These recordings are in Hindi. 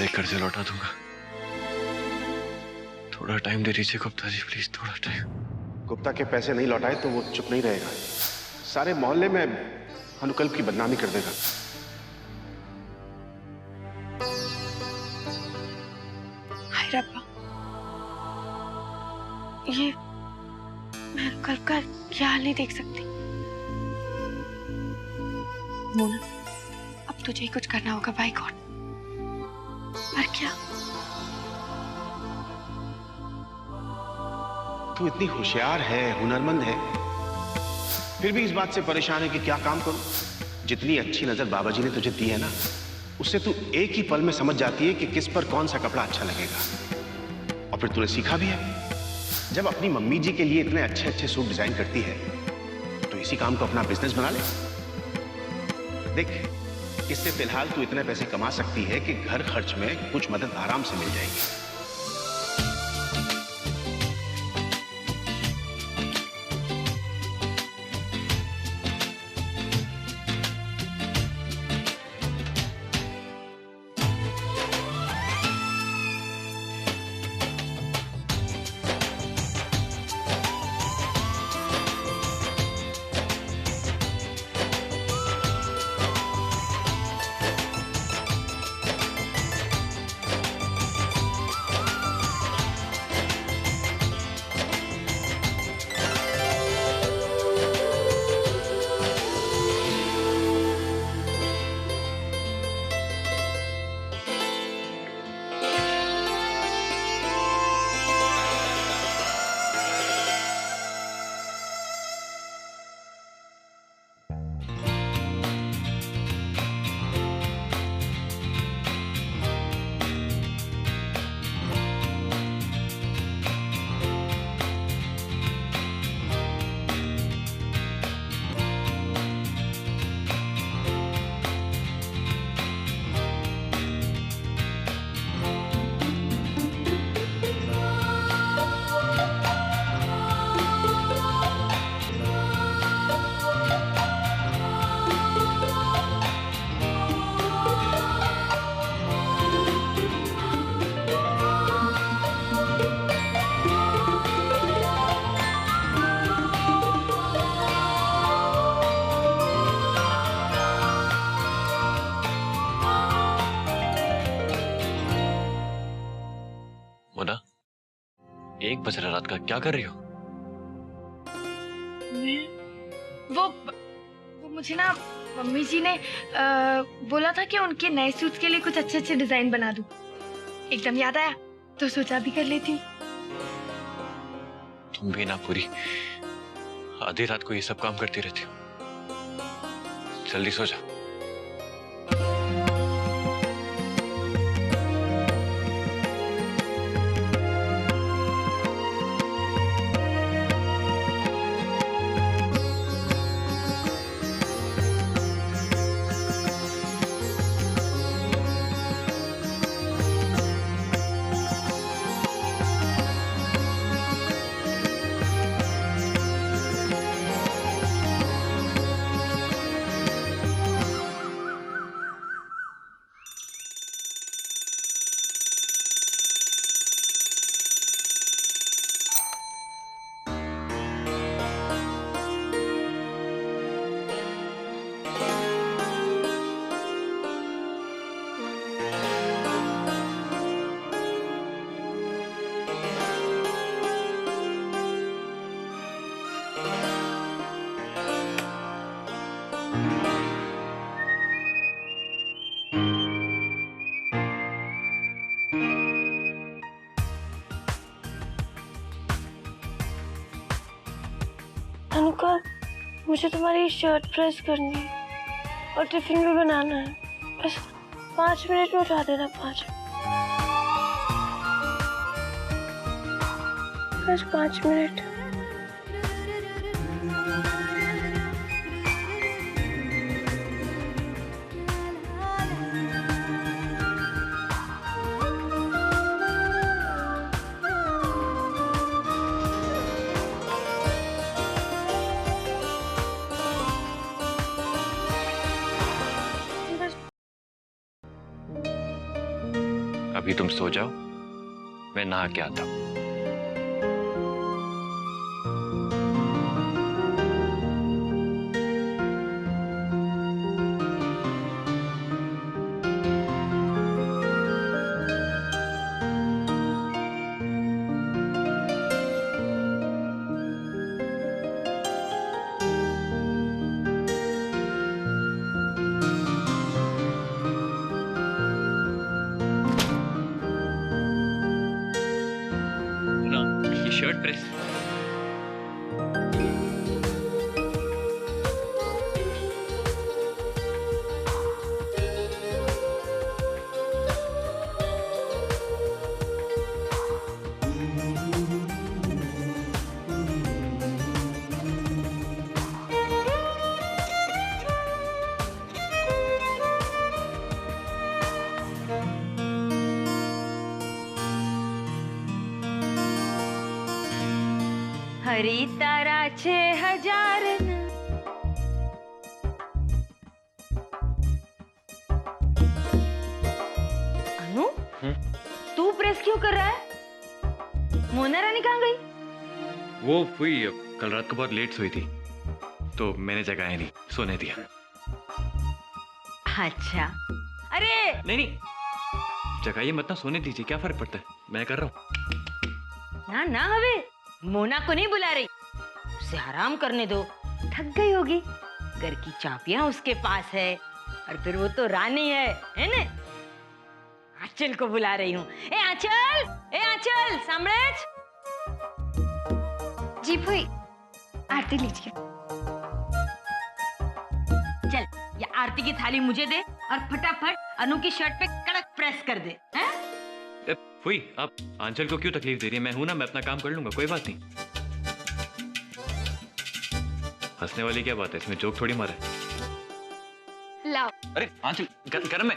सारे कर्जे लौटा दूंगा। थोड़ा टाइम दे दीजिए गुप्ता जी, प्लीज थोड़ा टाइम। गुप्ता के पैसे नहीं लौटाए तो वो चुप नहीं रहेगा, सारे मोहल्ले में अनुकल्प की बदनामी कर देगा। हाय रब्बा, ये मैं अनुकल्प का क्या हाल नहीं देख सकती। मोना, अब तुझे ही कुछ करना होगा बाय गॉड। पर क्या? तू इतनी होशियार है, हुनरमंद है, फिर भी इस बात से परेशान है कि क्या काम करूं। जितनी अच्छी नजर बाबा जी ने तुझे दी है ना, उससे तू एक ही पल में समझ जाती है कि किस पर कौन सा कपड़ा अच्छा लगेगा। और फिर तूने सीखा भी है। जब अपनी मम्मी जी के लिए इतने अच्छे अच्छे सूट डिजाइन करती है तो इसी काम को अपना बिजनेस बना ले। देख, इससे फिलहाल तू इतने पैसे कमा सकती है कि घर खर्च में कुछ मदद आराम से मिल जाएगी। मोना, 1 बज रहा रात का, क्या कर रही हो? वो मुझे ना मम्मी जी ने बोला था कि उनके नए सूट के लिए कुछ अच्छे अच्छे डिजाइन बना दूं। एकदम याद आया तो सोचा भी कर लेती हूँ। तुम भी ना पूरी आधी रात को ये सब काम करती रहती हो। जल्दी सो जा। अनुकल्प, मुझे तुम्हारी शर्ट प्रेस करनी है और टिफिन भी बनाना है। बस 5 मिनट में उठा देना। 5 मिनट। अभी तुम सो जाओ, मैं नहा के आता हूँ। ये शर्ट प्रेस। हरी ताराचे हजार अनु, तू प्रेस क्यों कर रहा है? मोना रानी कहाँ गई? वो हुई, कल रात को बहुत लेट सोई थी तो मैंने जगाया नहीं, सोने दिया। अच्छा, अरे नहीं नहीं, जगाइए मत ना, सोने दीजिए, क्या फर्क पड़ता है, मैं कर रहा हूँ। ना ना, हवे मोना को नहीं बुला रही, उसे आराम करने दो, थक गई होगी। घर की चाबियां उसके पास है और फिर वो तो रानी है ना? आंचल को बुला रही हूँ। ए आंचल, सामड़ेज। जी फूई, आरती लीजिए। चल, ये आरती की थाली मुझे दे और फटाफट अनु की शर्ट पे कड़क प्रेस कर दे। हैं? फुई, आप आंचल को क्यों तकलीफ दे रही है? मैं हूं ना, मैं अपना काम कर लूंगा, कोई बात नहीं। हंसने वाली क्या बात है, इसमें जोक थोड़ी मारा है। लाओ। अरे आंचल, गरम है।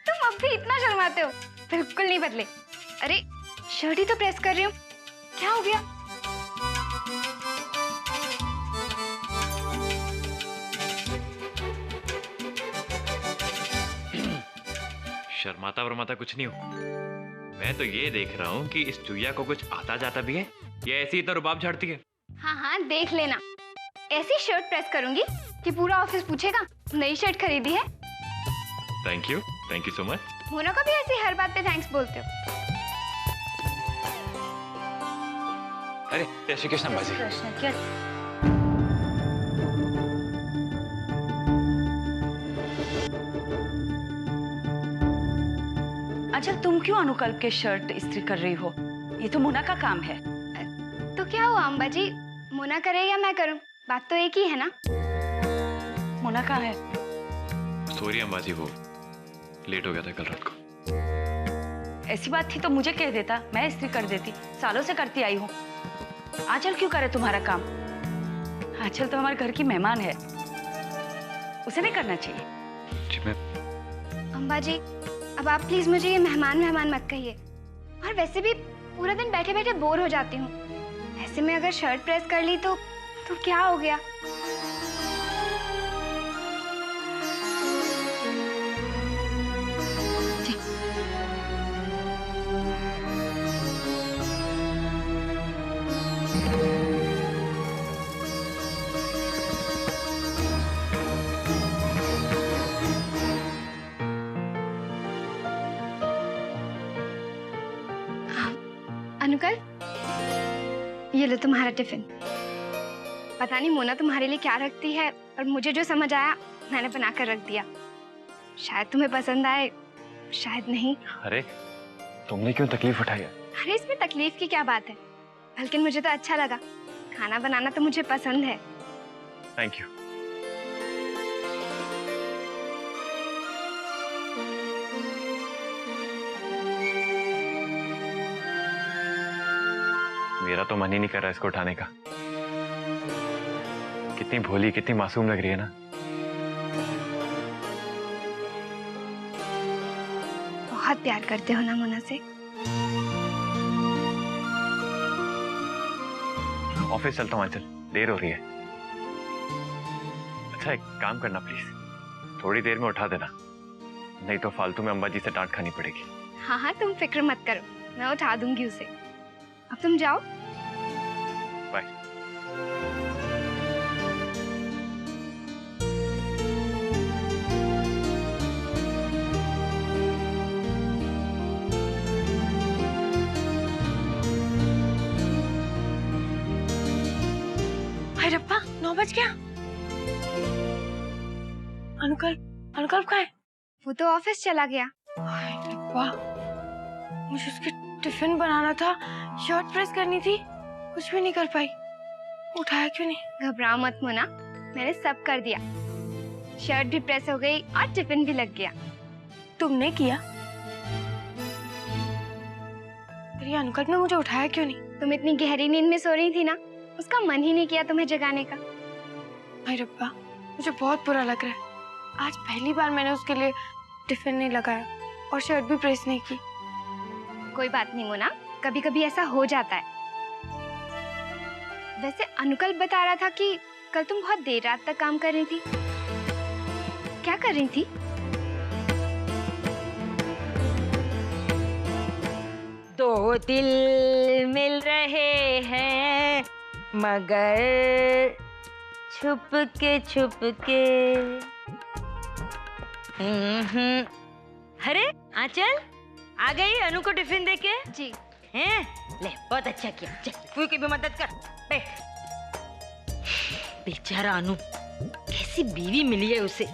तुम अब भी इतना शर्माते हो? बिल्कुल नहीं बदले। अरे शर्ट ही तो प्रेस कर रही हूँ, क्या हो गया? शर्माता वर्माता कुछ नहीं हो। मैं तो ये देख रहा हूँ कि इस चुईया को कुछ आता जाता भी है, ये ऐसी ही तो रुबाब झाड़ती है। हाँ हाँ, देख लेना, ऐसी शर्ट प्रेस करूंगी कि पूरा ऑफिस पूछेगा नई शर्ट खरीदी है। Thank you so much. Mona को भी ऐसे हर बात पे थैंक्स बोलते हो। अरे जय श्री कृष्ण बाजी। कृष्ण क्या? अच्छा, तुम क्यों अनुकल्प के शर्ट इस्त्री कर रही हो? ये तो मोना का काम है। तो क्या हुआ अम्बा जी, मोना करे या मैं करूं, बात तो एक ही है ना। मोना कहाँ है? सॉरी अंबाजी, वो लेट हो गया था कल रात को। ऐसी बात थी तो मुझे कह देता, मैं इस्त्री कर देती, सालों से करती आई हूँ। आंचल क्यों करे तुम्हारा काम? आंचल तो हमारे घर की मेहमान है, उसे नहीं करना चाहिए। जी मैं। अम्बा जी, अब आप प्लीज मुझे ये मेहमान मत कहिए। और वैसे भी पूरा दिन बैठे बैठे बोर हो जाती हूँ। ऐसे में अगर शर्ट प्रेस कर ली तो क्या हो गया? अनुकल, ये लो तुम्हारा टिफिन। पता नहीं मोना तुम्हारे लिए क्या रखती है, और मुझे जो समझ आया मैंने बना कर रख दिया। शायद तुम्हें पसंद आए, शायद नहीं। अरे तुमने क्यों तकलीफ उठाई है? अरे इसमें तकलीफ की क्या बात है, बल्कि मुझे तो अच्छा लगा। खाना बनाना तो मुझे पसंद है। Thank you. मेरा तो मन ही नहीं कर रहा इसको उठाने का। कितनी भोली, कितनी मासूम लग रही है ना। बहुत प्यार करते हो ना मोना से। ऑफिस चलता हूँ आंचल, देर हो रही है। अच्छा एक काम करना प्लीज, थोड़ी देर में उठा देना, नहीं तो फालतू में अम्बा जी से डांट खानी पड़ेगी। हाँ हाँ, तुम फिक्र मत करो, मैं उठा दूंगी उसे। अब तुम जाओ। बाय। हाय रब्बा, 9 बज गया। अनुकल, अनुकल कहाँ है? वो तो ऑफिस चला गया। हाय रब्बा, मुझे उसके टिफिन बनाना था, शर्ट प्रेस करनी थी, कुछ भी नहीं कर पाई। उठाया क्यों नहीं? घबराओ मत मोना, मैंने सब कर दिया। शर्ट भी प्रेस हो गई और टिफिन भी लग गया। तुमने किया? फिर ये अनुकल ने मुझे उठाया क्यों नहीं? तुम इतनी गहरी नींद में सो रही थी ना, उसका मन ही नहीं किया तुम्हें जगाने का। हाय रब्बा, मुझे बहुत बुरा लग रहा है। आज पहली बार मैंने उसके लिए टिफिन नहीं लगाया और शर्ट भी प्रेस नहीं की। कोई बात नहीं मोना, कभी कभी ऐसा हो जाता है। वैसे अनुकल बता रहा था कि कल तुम बहुत देर रात तक काम कर रही थी। क्या कर रही थी? दो दिल मिल रहे हैं मगर छुप के। अरे आंचल, आ गई अनु को टिफिन देके? जी। हैं? ले, बहुत अच्छा किया। चल, कोई की भी मदद कर। बैठ। बेचारा अनु, कैसी बीवी मिली है उसे,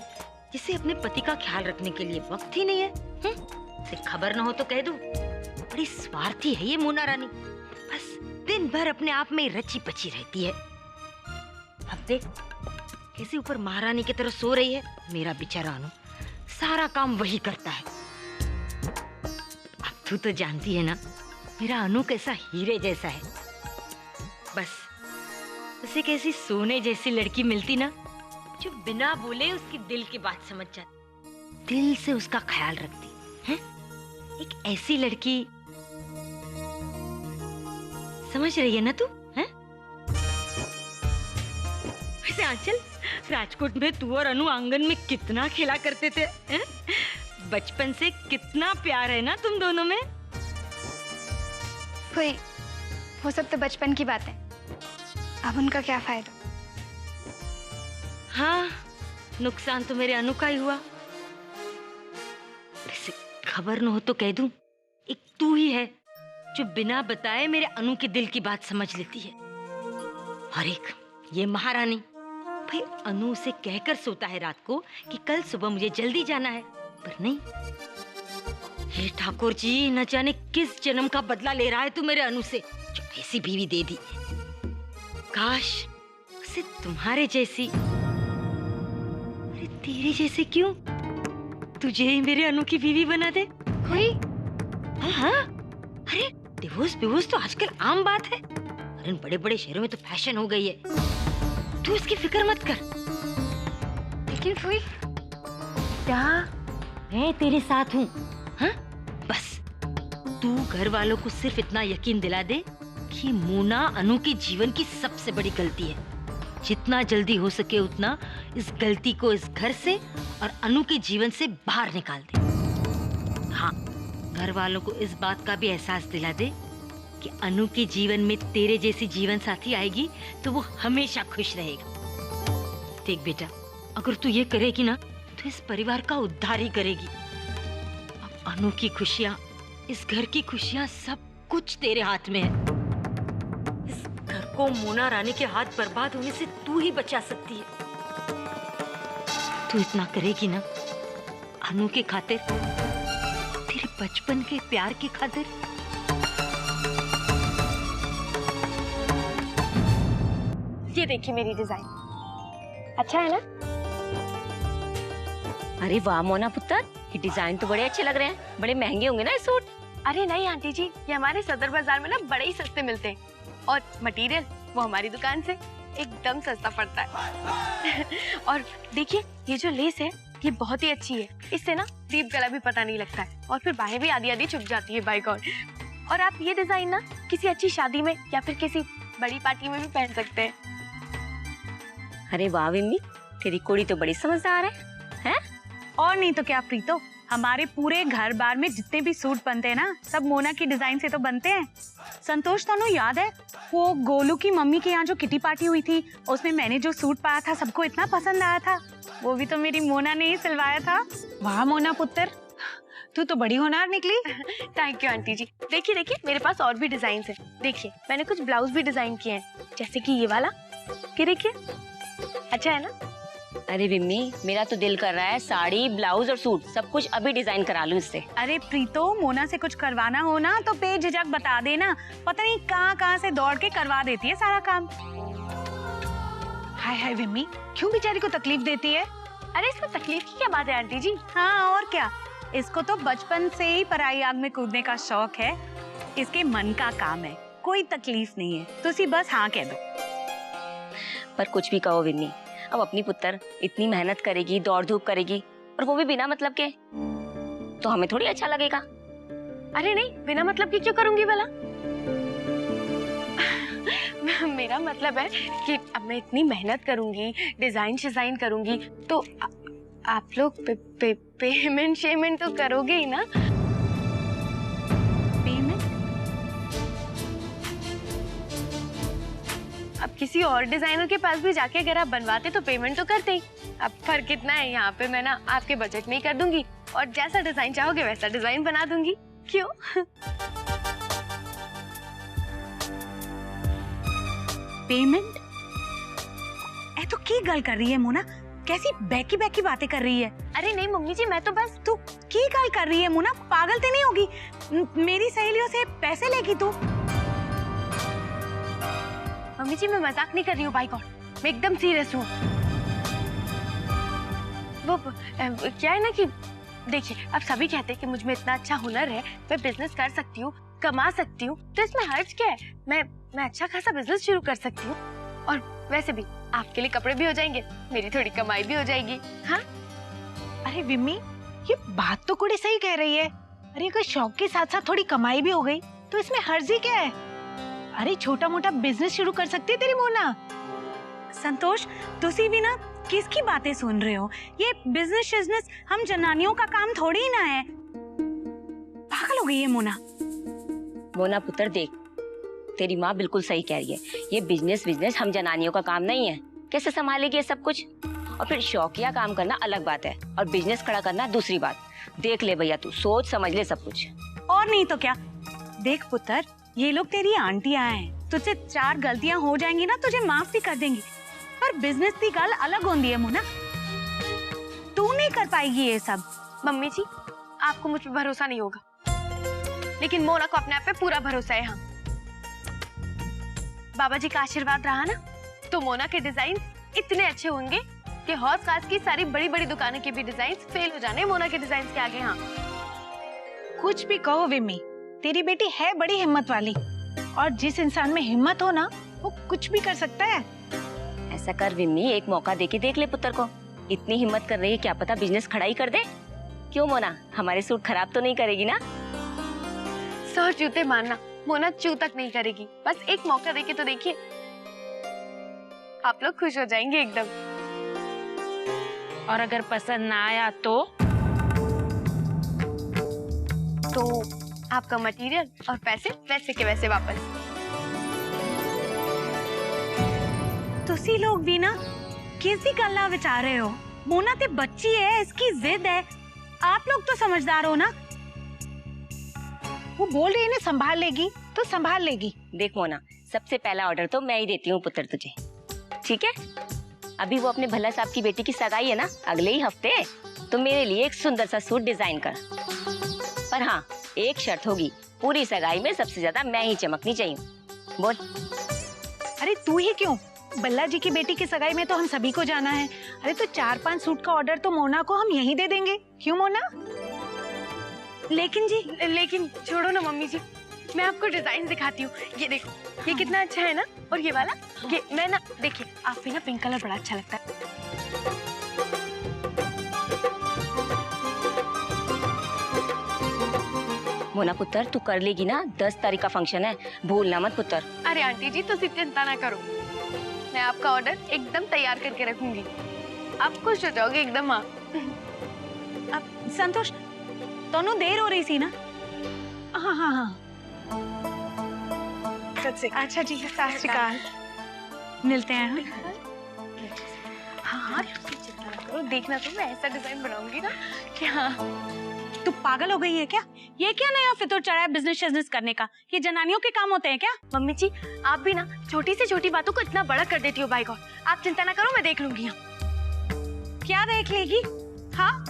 जिसे अपने पति का ख्याल रखने के लिए वक्त ही नहीं है। उसे खबर न हो तो कह दूं, बड़ी स्वार्थी है ये मोना रानी। बस दिन भर अपने आप में रची पची रहती है। अब देख कैसे ऊपर महारानी की तरह सो रही है। मेरा बेचारा अनु सारा काम वही करता है। अब तू तो जानती है ना, मेरा अनु कैसा हीरे जैसा है। बस उसे कैसी सोने जैसी लड़की मिलती ना, जो बिना बोले उसकी दिल की बात समझ जाती, दिल से उसका ख्याल रखती है। एक ऐसी लड़की, समझ रही है ना तू? हैं? वैसे आंचल, राजकोट में तू और अनु आंगन में कितना खेला करते थे, हैं? बचपन से कितना प्यार है ना तुम दोनों में। कोई, वो सब तो बचपन की बात है, अब उनका क्या फायदा। हाँ, नुकसान तो मेरे अनु का ही हुआ। वैसे खबर न हो तो कह दूं, एक तू ही है जो बिना बताए मेरे अनु के दिल की बात समझ लेती है। और एक ये महारानी, भाई अनु से कहकर सोता है रात को कि कल सुबह मुझे जल्दी जाना है, पर नहीं। हे ठाकुर जी, न जाने किस जन्म का बदला ले रहा है तू मेरे अनु से, जो ऐसी बीवी दे दी। काश उसे तुम्हारे जैसी, अरे तेरे जैसे क्यों, तुझे ही मेरे अनु की बीवी बना दे। कोई? हाँ, अरे डिवोर्स तो आजकल आम बात है, और इन बड़े बड़े शहरों में तो फैशन हो गई है। तू इसकी फिक्र मत कर। लेकिन फुई, क्या मैं तेरे साथ हूँ? हाँ, बस तू घर वालों को सिर्फ इतना यकीन दिला दे कि मोना अनु के जीवन की सबसे बड़ी गलती है। जितना जल्दी हो सके उतना इस गलती को इस घर से और अनु के जीवन से बाहर निकाल दे। हाँ, घर वालों को इस बात का भी एहसास दिला दे कि अनु के जीवन में तेरे जैसी जीवन साथी आएगी तो वो हमेशा खुश रहेगा। देख बेटा, अगर तू ये करेगी ना तो इस परिवार का उद्धार ही करेगी। अब अनु की खुशियाँ, इस घर की खुशियाँ, सब कुछ तेरे हाथ में है। इस घर को मोना रानी के हाथ बर्बाद होने से तू ही बचा सकती है। तू इतना करेगी ना अनु के खातिर, तेरे बचपन के प्यार की खातिर। ये देखिए मेरी डिजाइन, अच्छा है ना? अरे वाह मोना पुत्र, ये डिजाइन तो बड़े अच्छे लग रहे हैं। बड़े महंगे होंगे ना ये सूट? अरे नहीं आंटी जी, ये हमारे सदर बाजार में ना बड़े ही सस्ते मिलते हैं, और मटेरियल वो हमारी दुकान से एकदम सस्ता पड़ता है। और देखिए ये जो लेस है ये बहुत ही अच्छी है, इससे ना डीप गला भी पता नहीं लगता है, और फिर बाहें भी आधी आधी छुप जाती है। By God. और आप ये डिजाइन ना किसी अच्छी शादी में या फिर किसी बड़ी पार्टी में भी पहन सकते हैं। अरे वाह विम्मी, तेरी कुड़ी तो बड़ी समझदार है। और नहीं तो क्या प्रीतो, हमारे पूरे घर बार में जितने भी सूट बनते हैं ना, सब मोना की डिजाइन से तो बनते हैं। संतोष, तनु याद है वो गोलू की मम्मी के यहाँ जो किटी पार्टी हुई थी, उसमें मैंने जो सूट पाया था सबको इतना पसंद आया था, वो भी तो मेरी मोना ने ही सिलवाया था। वाह मोना पुत्र, तू तो बड़ी होनहार निकली। थैंक यू आंटी जी। देखिए देखिए, मेरे पास और भी डिजाइन है। देखिए मैंने कुछ ब्लाउज भी डिजाइन किए हैं, जैसे कि ये वाला। कि देखिए, अच्छा है ना? अरे विम्मी, मेरा तो दिल कर रहा है साड़ी, ब्लाउज और सूट सब कुछ अभी डिजाइन करा लूं इससे। अरे प्रीतो, मोना से कुछ करवाना हो ना तो बेझिझक बता देना, पता नहीं कहाँ से दौड़ के करवा देती है सारा काम। हाय हाय विम्मी, क्यों बेचारी को तकलीफ देती है? अरे इसमें तकलीफ की क्या बात है आंटी जी? हाँ और क्या, इसको तो बचपन से ही पराई आग में कूदने का शौक है। इसके मन का काम है, कोई तकलीफ नहीं है, तुसी बस हाँ कह दो। पर कुछ भी कहो विन्नी, अब अपनी पुत्र इतनी मेहनत करेगी, दौड़ धूप करेगी, और वो भी बिना मतलब के, तो हमें थोड़ी अच्छा लगेगा। अरे नहीं, बिना मतलब की क्यों करूंगी भला? मेरा मतलब है कि अब मैं इतनी मेहनत करूंगी, डिजाइन करूंगी, तो आप लोग पेमेंट शेमेंट तो करोगे ही ना? पेमेंट? अब किसी और डिजाइनर के पास भी जाके अगर आप बनवाते तो पेमेंट तो करते ही। अब फर्क कितना है, यहाँ पे मैं ना आपके बजट में ही कर दूंगी, और जैसा डिजाइन चाहोगे वैसा डिजाइन बना दूंगी। क्यों? पेमेंट? ए तो की गल कर रही है मोना, कैसी बैकी बैकी बातें कर रही है। अरे नहीं मम्मी जी, मैं तो बस। तू की गल कर रही है मोना, पागल तो नहीं होगी? मेरी सहेलियों से पैसे लेगी तू? मम्मी जी मैं मजाक नहीं कर रही हूँ, बाई गॉड मैं एकदम सीरियस हूँ। वो क्या है ना कि देखिए, अब सभी कहते हैं कि मुझ में इतना अच्छा हुनर है, मैं बिजनेस कर सकती हूँ, कमा सकती हूँ, तो इसमें हर्ज क्या है? मैं अच्छा खासा बिजनेस शुरू कर सकती हूँ, और वैसे भी आपके लिए कपड़े भी हो जाएंगे, मेरी थोड़ी कमाई भी हो जाएगी। हाँ अरे विम्मी, ये बात तो कुड़ी सही कह रही है। अरे अगर शौक के साथ साथ थोड़ी कमाई भी हो गई तो इसमें हर्जी क्या है? अरे छोटा मोटा बिजनेस शुरू कर सकती है तेरी मोना। संतोष, तुसी भी ना किसकी बातें सुन रहे हो? ये बिजनेस हम जनानियों का काम थोड़ी ही ना है। पागल हो गई है मोना। मोना पुत्र देख, तेरी माँ बिल्कुल सही कह रही है, ये बिजनेस हम जनानियों का काम नहीं है। कैसे संभालेगी ये सब कुछ? और फिर शौकिया काम करना अलग बात है, और बिजनेस खड़ा करना दूसरी बात। देख ले भैया, तू सोच समझ ले सब कुछ। और नहीं तो क्या। देख पुत्र, ये लोग तेरी आंटियां हैं, तुझसे 4 गलतियां हो जाएंगी ना तुझे माफ भी कर देंगी, पर बिजनेस की गल अलग होती है मोना, तू नहीं कर पाएगी ये सब। मम्मी जी आपको मुझ पे भरोसा नहीं होगा, लेकिन मोना को अपने आप पे पूरा भरोसा है। हाँ, बाबा जी का आशीर्वाद रहा ना, तो मोना के डिजाइन इतने अच्छे होंगे कि हौस खास की सारी बड़ी बड़ी दुकानों के भी डिजाइन फेल हो जाने मोना के डिजाइन के आगे। हाँ कुछ भी कहो विम्मी, तेरी बेटी है बड़ी हिम्मत वाली, और जिस इंसान में हिम्मत हो ना वो कुछ भी कर सकता है। ऐसा कर विम्मी, एक मौका देके देख ले पुत्र को, इतनी हिम्मत कर रही है, क्या पता बिजनेस खड़ा ही कर दे। क्यों मोना, हमारे सूट खराब तो नहीं करेगी ना? 100 जूते मारना, मोना चू तक नहीं करेगी। बस एक मौका देके तो देखिए, आप लोग खुश हो जाएंगे एकदम। और अगर पसंद ना आया तो आपका मटेरियल और पैसे वैसे के वैसे वापस। तुसी लोग भी ना किसी गल्ला विचार रहे हो? मोना ते बच्ची है, इसकी जिद है, आप लोग तो समझदार हो ना। वो बोल रही है ना संभाल लेगी, तो संभाल लेगी। देख मोना, सबसे पहला ऑर्डर तो मैं ही देती हूँ पुत्र तुझे, ठीक है? अभी वो अपने भल्ला साहब की बेटी की सगाई है ना अगले ही हफ्ते, तो मेरे लिए एक सुंदर सा सूट डिजाइन कर। पर हाँ, एक शर्त होगी, पूरी सगाई में सबसे ज्यादा मैं ही चमकनी चाहिए। बोल। अरे तू ही क्यों, बल्ला जी की बेटी की सगाई में तो हम सभी को जाना है। अरे तो 4-5 सूट का ऑर्डर तो मोना को हम यहीं दे देंगे, क्यों मोना? लेकिन छोड़ो ना मम्मी जी, मैं आपको डिजाइन दिखाती हूँ। ये देखो, ये कितना अच्छा है ना, और ये वाला, ये मैं ना, देखिए आप पे ना पिंक कलर बड़ा अच्छा लगता है। मोना पुत्र, तू कर लेगी ना? 10 तारीख का फंक्शन है, भूलना मत पुत्र। अरे आंटी जी तो चिंता ना करो, मैं आपका ऑर्डर एकदम तैयार करके रखूंगी, आप खुश हो जाओगे एकदम। हाँ अब संतोष, दोनों देर हो रही थी ना। हाँ हाँ हाँ, अच्छा जी, सत श्री अकाल, मिलते हैं। हाँ हाँ चिंता ना करो, देखना तो मैं ऐसा डिजाइन बनाऊंगी ना कि हाँ। तू पागल हो गई है क्या? ये क्या नया फितूर चढ़ा है बिजनेस करने का? ये जनानियों के काम होते हैं क्या? मम्मी जी आप भी ना छोटी से छोटी बातों को इतना बड़ा कर देती हो। बाय गॉड, आप चिंता ना करो, मैं देख लूंगी। क्या देख लेगी? हाँ,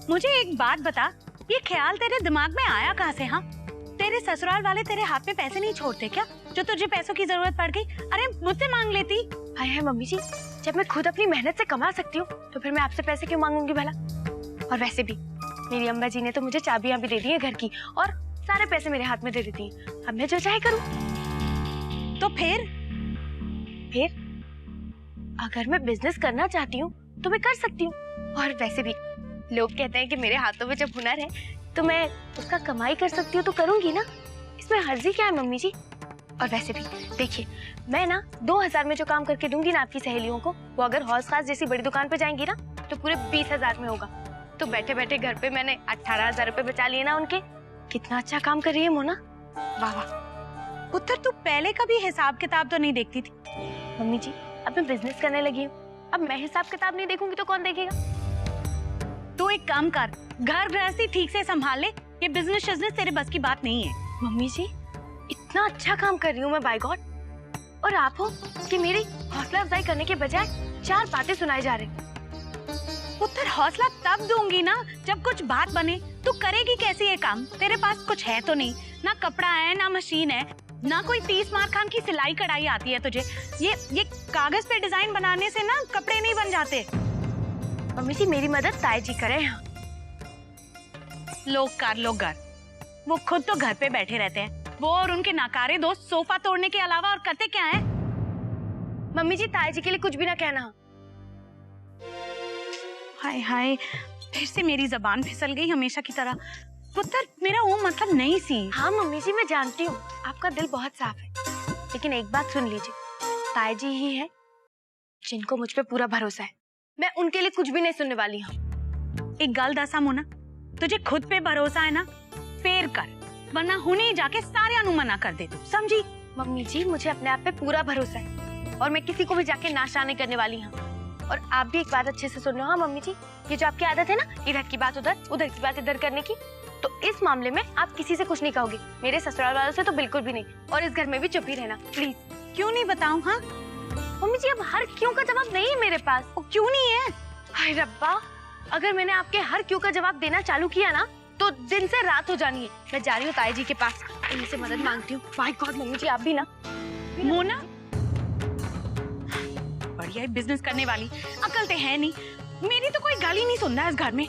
मुझे एक बात बता, ये ख्याल तेरे दिमाग में आया कहाँ से? हाँ, तेरे ससुराल वाले तेरे हाथ में पैसे नहीं छोड़ते क्या? जो तुझे पैसों की जरूरत पड़ गई, अरे मुझसे मांग लेती। हाय हाय मम्मी जी, जब मैं खुद अपनी मेहनत से कमा सकती हूँ तो फिर मैं आपसे पैसे क्यों मांगूंगी भला? और वैसे भी मेरी अम्मा जी ने तो मुझे चाबियां भी दे दी है घर की, और सारे पैसे मेरे हाथ में दे देती है। अब मैं जो चाहे करूँ। तो फिर अगर मैं बिजनेस करना चाहती हूँ तो मैं कर सकती हूँ। और वैसे भी लोग कहते हैं कि मेरे हाथों में जब हुनर है तो मैं उसका कमाई कर सकती हूँ, तो करूंगी ना। इसमें हर्जी क्या है मम्मी जी? और वैसे भी देखिए, मैं ना 2000 में जो काम करके दूंगी ना आपकी सहेलियों को, वो अगर हौस खास जैसी बड़ी दुकान पे जाएंगी ना तो पूरे 20,000 में होगा। तो बैठे बैठे घर पे मैंने 18,000 रुपए बचा लिए ना उनके। कितना अच्छा काम कर रही है मोना, वाह वाह। पुत्र, तू पहले कभी हिसाब किताब तो नहीं देखती थी? मम्मी जी अब मैं बिजनेस करने लगी हूँ, अब मैं हिसाब किताब नहीं देखूंगी तो कौन देखेगा? तू एक काम कर, घर गृहस्थी ठीक से संभाल ले, ये बिजनेस तेरे बस की बात नहीं है। मम्मी जी इतना अच्छा काम कर रही हूँ मैं, बाय गॉड, और आप हो कि मेरी हौसला अफजाई करने के बजाय 4 बातें सुनाई जा रही। पुत्र, हौसला तब दूंगी ना जब कुछ बात बने। तू करेगी कैसे ये काम? तेरे पास कुछ है तो नहीं, ना कपड़ा है ना मशीन है, ना कोई 30 मार खान की सिलाई कढ़ाई आती है तुझे। ये कागज पे डिजाइन बनाने से ना कपड़े नहीं बन जाते। मम्मी जी मेरी मदद ताई जी करे। लोग घर, वो खुद तो घर पे बैठे रहते हैं। वो और उनके नाकारे दोस्त सोफा तोड़ने के अलावा और करते क्या है? मम्मी जी ताई जी के लिए कुछ भी ना कहना। हाय हाय, फिर से मेरी जबान फिसल गई हमेशा की तरह। पुत्र, मेरा वो मतलब नहीं सी। हाँ मम्मी जी मैं जानती हूँ, आपका दिल बहुत साफ है, लेकिन एक बात सुन लीजिए, ताई जी ही है जिनको मुझ पे पूरा भरोसा है। मैं उनके लिए कुछ भी नहीं सुनने वाली हूँ। एक गल दसा मोना, तुझे खुद पे भरोसा है ना, फेर कर, वरना हुने जाके सारे नु मना कर दे तू, समझी? मम्मी जी मुझे अपने आप पे पूरा भरोसा है, और मैं किसी को भी जाके नाशा नहीं करने वाली हूँ। और आप भी एक बात अच्छे से सुन लो। हाँ मम्मी जी, ये जो आपकी आदत है ना, इधर की बात उधर, उधर की बात इधर करने की, तो इस मामले में आप किसी से कुछ नहीं कहोगे, मेरे ससुराल वालों से तो बिल्कुल भी नहीं, और इस घर में भी चुप ही रहना प्लीज। क्यों नहीं बताऊं? हाँ मम्मी जी अब हर क्यों का जवाब नहीं है मेरे पास। वो क्यों नहीं है? हाय रब्बा, अगर मैंने आपके हर क्यों का जवाब देना चालू किया ना तो दिन से रात हो जानी है। मैं जा रही हूँ ताई जी के पास, उन्हीं से मदद मांगती हूँ। माय गॉड मम्मी जी आप भी ना। मोना बढ़िया बिजनेस करने वाली, अकल तो है नहीं, मेरी तो कोई गाली नहीं सुनता है इस घर में।